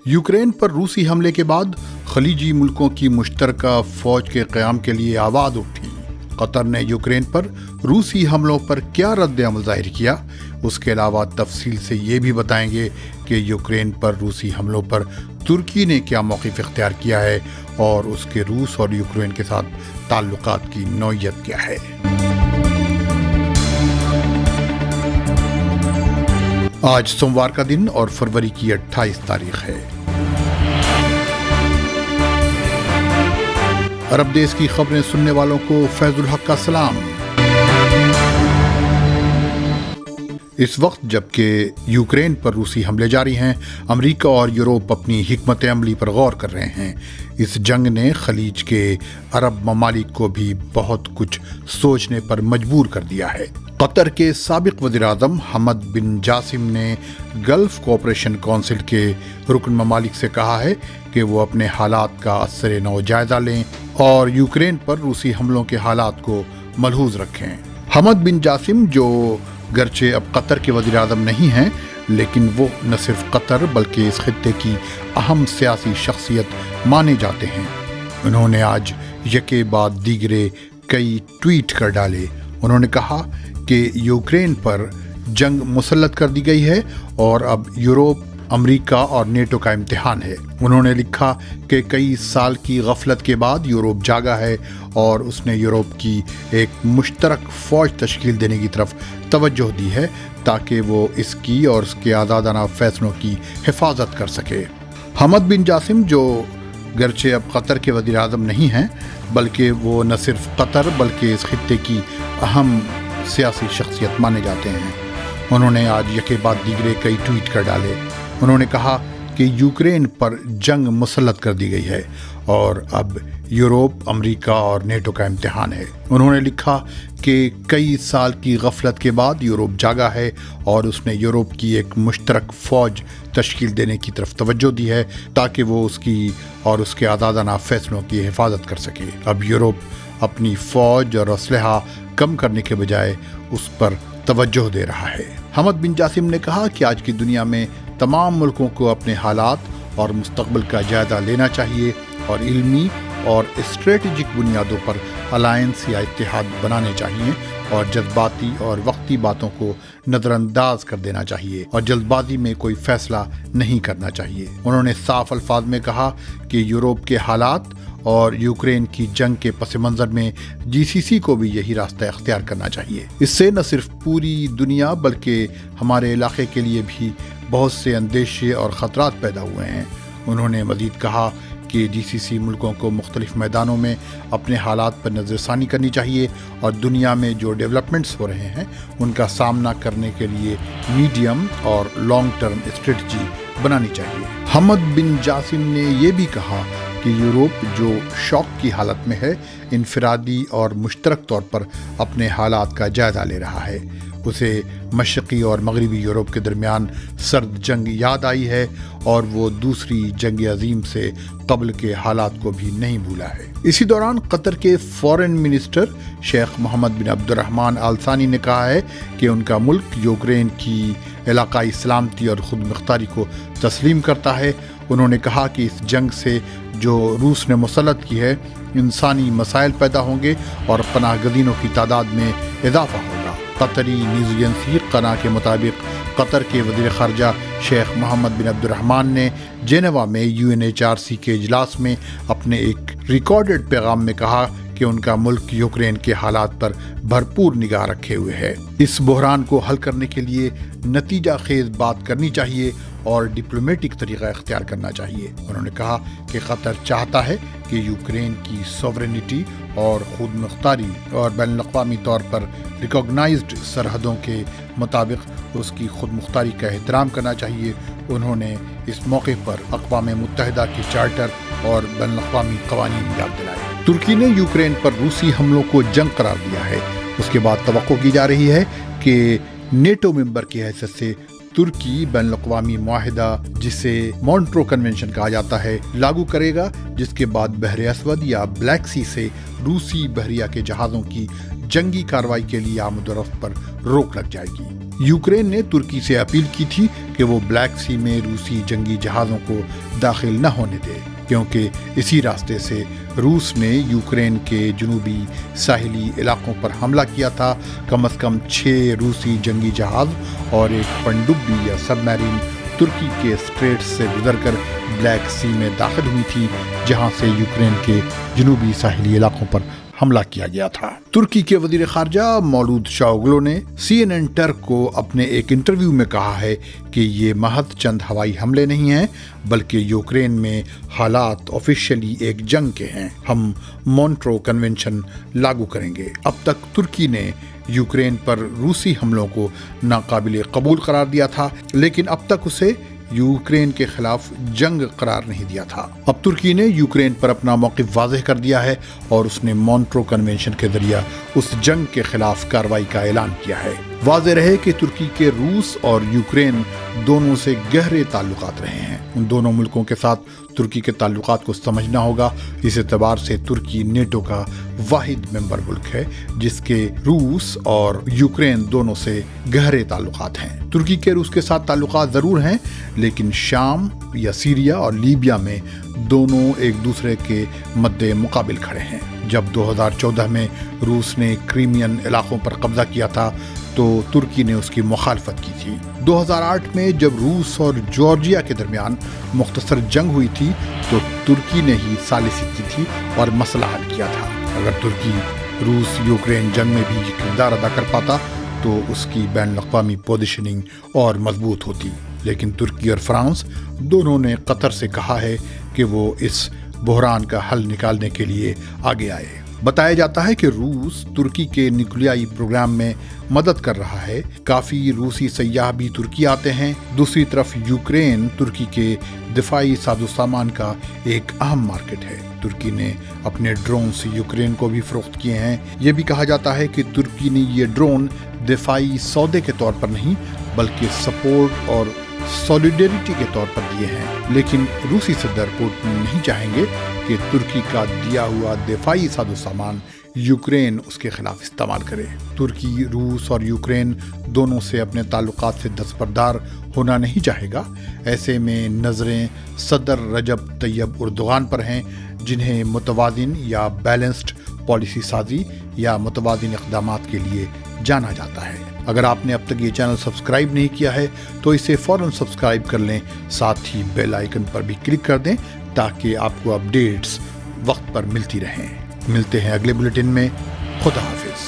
Ukraine पर रूसी हमले के बाद खलीजी मुल्कों की मुश्तरका फौज के क़याम के लिए आवाज़ उठी। कतर ने यूक्रेन पर रूसी हमलों पर क्या रद्द-ए-अमल ज़ाहिर किया, उसके अलावा तफसील से ये भी बताएंगे कि यूक्रेन पर रूसी हमलों पर तुर्की ने क्या मौक़िफ़ इख्तियार किया है और उसके रूस और यूक्रेन के साथ ताल्लुकात की नौइयत क्या है। आज सोमवार का दिन और फरवरी की 28 तारीख है। अरब देश की खबरें सुनने वालों को फैजुल हक का सलाम। इस वक्त जबकि यूक्रेन पर रूसी हमले जारी हैं, अमेरिका और यूरोप अपनी हिकमत अमली पर गौर कर रहे हैं। इस जंग ने खलीज के अरब ममालिक को भी बहुत कुछ सोचने पर मजबूर कर दिया है। कतर के साबिक वज़ीर-ए-आज़म हमद बिन जासिम ने गल्फ कोऑपरेशन काउंसिल के रुकन ममालिक से कहा है कि वो अपने हालात का असर नौ जायज़ा लें और यूक्रेन पर रूसी हमलों के हालात को मलहूज़ रखें। हमद बिन जासिम, जो गरचे अब कतर के वज़ीर-ए-आज़म नहीं हैं, लेकिन वो न सिर्फ कतर बल्कि इस खित्ते की अहम सियासी शख्सियत माने जाते हैं। उन्होंने आज यके बाद दीगरे कई ट्वीट कर डाले। उन्होंने कहा कि यूक्रेन पर जंग मुसल्लत कर दी गई है और अब यूरोप, अमेरिका और नेटो का इम्तिहान है। उन्होंने लिखा कि कई साल की गफलत के बाद यूरोप जागा है और उसने यूरोप की एक मुश्तरक फ़ौज तश्कील देने की तरफ तवज्जो दी है ताकि वो इसकी और उसके आज़ादाना फ़ैसलों की हिफाजत कर सके। हमद बिन जासिम, जो गरचे अब कतर के वज़ीर-ए-आज़म नहीं हैं, बल्कि वो न सिर्फ कतर बल्कि इस खित्ते की अहम सियासी शख्सियत माने जाते हैं। उन्होंने आज यके बाद दीगरे कई ट्वीट कर डाले। उन्होंने कहा कि यूक्रेन पर जंग मुसल्लत कर दी गई है और अब यूरोप, अमेरिका और नेटो का इम्तिहान है। उन्होंने लिखा कि कई साल की गफलत के बाद यूरोप जागा है और उसने यूरोप की एक मुश्तरक फ़ौज तश्कील देने की तरफ तवज्जो दी है ताकि वो उसकी और उसके आज़ादाना फ़ैसलों की हिफाजत कर सके। अब यूरोप अपनी फ़ौज और असलहा कम करने के बजाय उस पर तवज्जो दे रहा है। हमद बिन जासिम ने कहा कि आज की दुनिया में तमाम मुल्कों को अपने हालात और मुस्तकबिल का जायज़ा लेना चाहिए और इल्मी और स्ट्रेटजिक बुनियादों पर अलायंस या इत्तेहाद बनाने चाहिए और जज्बाती और वक्ती बातों को नज़रअंदाज कर देना चाहिए और जल्दबाजी में कोई फैसला नहीं करना चाहिए। उन्होंने साफ अल्फाज में कहा कि यूरोप के हालात और यूक्रेन की जंग के पस मंज़र में जीसीसी को भी यही रास्ता इख्तियार करना चाहिए। इससे न सिर्फ पूरी दुनिया बल्कि हमारे इलाके के लिए भी बहुत से अंदेशे और ख़तरात पैदा हुए हैं। उन्होंने मज़ीद कहा कि जीसीसी मुल्कों को मुख्तलिफ मैदानों में अपने हालात पर नज़रसानी करनी चाहिए और दुनिया में जो डेवलपमेंट्स हो रहे हैं उनका सामना करने के लिए मीडियम और लॉन्ग टर्म स्ट्रेटजी बनानी चाहिए। हमद बिन जासिम ने यह भी कहा कि यूरोप, जो शौक की हालत में है, इनफरादी और मुश्तरक तौर पर अपने हालात का जायज़ा ले रहा है। उसे मशरक़ी और मगरबी यूरोप के दरमियान सर्द जंग याद आई है और वो दूसरी जंग अजीम से कब्ल के हालात को भी नहीं भूला है। इसी दौरान कतर के फॉरेन मिनिस्टर शेख मोहम्मद बिन अब्दुर्रहमान आल सानी ने कहा है कि उनका मुल्क यूक्रेन की इलाकाई सलामती और खुद मुख्तारी को तस्लीम करता है। उन्होंने कहा कि इस जंग से जो रूस ने मुसल्लत की है, इंसानी मसाइल पैदा होंगे और पनाह गज़ीनों की तादाद में इजाफा होगा। कतरी न्यूज़ एजेंसी कना के मुताबिक कतर के वज़ीर ख़ारजा शेख मोहम्मद बिन अब्दुर्रहमान ने जेनेवा में UNHRC के इजलास में अपने एक रिकॉर्डेड पैगाम में कहा कि उनका मुल्क यूक्रेन के हालात पर भरपूर निगाह रखे हुए है। इस बहरान को हल करने के लिए नतीजा खेज बात करनी चाहिए और डिप्लोमेटिक तरीका इख्तियार करना चाहिए। उन्होंने कहा कि कतर चाहता है कि यूक्रेन की सॉवरेनिटी और खुद मुख्तारी और बैनुल-अक़वामी तौर पर रिकॉग्नाइज्ड सरहदों के मुताबिक उसकी खुद मुख्तारी का एहतराम करना चाहिए। उन्होंने इस मौके पर अक़वाम मुत्तहिदा के चार्टर और बैनुल-अक़वामी क़वानीन याद दिलाए। तुर्की ने यूक्रेन पर रूसी हमलों को जंग करार दिया है। उसके बाद तवक्को की जा रही है कि नेटो मेंबर की हैसियत से तुर्की बैनुल अक़वामी मुआहिदा जिसे मॉन्ट्रो कन्वेंशन कहा जाता है लागू करेगा, जिसके बाद बहरे अस्वद या ब्लैक सी से रूसी बहरिया के जहाजों की जंगी कार्रवाई के लिए आमद-ओ-रफ्त पर रोक लग जाएगी। यूक्रेन ने तुर्की से अपील की थी कि वो ब्लैक सी में रूसी जंगी जहाजों को दाखिल न होने दे, क्योंकि इसी रास्ते से रूस ने यूक्रेन के जनूबी साहिली इलाकों पर हमला किया था। कम से कम 6 रूसी जंगी जहाज और एक पनडुब्बी या सबमरीन तुर्की के स्ट्रेट से गुजरकर ब्लैक सी में दाखिल हुई थी, जहां से यूक्रेन के जनूबी साहिली इलाकों पर हमला किया गया था। तुर्की के वजीर खारजा मौलूद शाओगलू ने CNN टर्क को अपने एक इंटरव्यू में कहा है कि ये महज चंद हवाई हमले नहीं हैं, बल्कि यूक्रेन में हालात ऑफिशियली एक जंग के हैं। हम मॉन्ट्रो कन्वेंशन लागू करेंगे। अब तक तुर्की ने यूक्रेन पर रूसी हमलों को नाकाबिले कबूल करार दिया था, लेकिन अब तक उसे यूक्रेन के खिलाफ जंग करार नहीं दिया था। अब तुर्की ने यूक्रेन पर अपना मौक़िफ़ वाज़ेह कर दिया है और उसने मॉन्ट्रो कन्वेंशन के जरिए उस जंग के खिलाफ कार्रवाई का ऐलान किया है। वाज़ेह रहे कि तुर्की के रूस और यूक्रेन दोनों से गहरे ताल्लुकात रहे हैं। उन दोनों मुल्कों के साथ तुर्की के ताल्लुकात को समझना होगा। इस एतबार से तुर्की नेटो का वाहिद मेंबर मुल्क है जिसके रूस और यूक्रेन दोनों से गहरे ताल्लुकात हैं। तुर्की के रूस के साथ ताल्लुकात ज़रूर हैं, लेकिन शाम या सीरिया और लीबिया में दोनों एक दूसरे के मद्दे मुकाबिल खड़े हैं। जब 2014 में रूस ने क्रीमियन इलाकों पर कब्जा किया था तो तुर्की ने उसकी मुखालफत की थी। 2008 में जब रूस और जॉर्जिया के दरमियान मुख्तसर जंग हुई थी तो तुर्की ने ही सालिसी की थी और मसला हल किया था। अगर तुर्की रूस यूक्रेन जंग में भी किरदार अदा कर पाता तो उसकी बैनुल अक़वामी पोजीशनिंग और मजबूत होती। लेकिन तुर्की और फ्रांस दोनों ने कतर से कहा है कि वो इस बहरान का हल निकालने के लिए आगे आए। बताया जाता है कि रूस तुर्की के न्यूक्लियाई प्रोग्राम में मदद कर रहा है। काफ़ी रूसी सयाह भी तुर्की आते हैं। दूसरी तरफ यूक्रेन तुर्की के दिफाई साजो सामान का एक अहम मार्केट है। तुर्की ने अपने ड्रोन यूक्रेन को भी फरोख्त किए हैं। ये भी कहा जाता है कि तुर्की ने ये ड्रोन दिफाई सौदे के तौर पर नहीं बल्कि सपोर्ट और सॉलिडेरिटी के तौर पर दिए हैं। लेकिन रूसी सदर पुतिन नहीं चाहेंगे कि तुर्की का दिया हुआ दिफाई साजो सामान यूक्रेन उसके खिलाफ इस्तेमाल करे। तुर्की रूस और यूक्रेन दोनों से अपने ताल्लुकात से दस्तबरदार होना नहीं चाहेगा। ऐसे में नज़रें सदर रजब तैयब एर्दोगान पर हैं, जिन्हें मुतवाज़िन या बैलेंस्ड पॉलिसी साजी या मुतवाज़िन इक़दामात के लिए जाना जाता है। अगर आपने अब तक ये चैनल सब्सक्राइब नहीं किया है तो इसे फ़ौरन सब्सक्राइब कर लें, साथ ही बेल आइकन पर भी क्लिक कर दें ताकि आपको अपडेट्स वक्त पर मिलती रहें। मिलते हैं अगले बुलेटिन में। खुदा हाफिज़।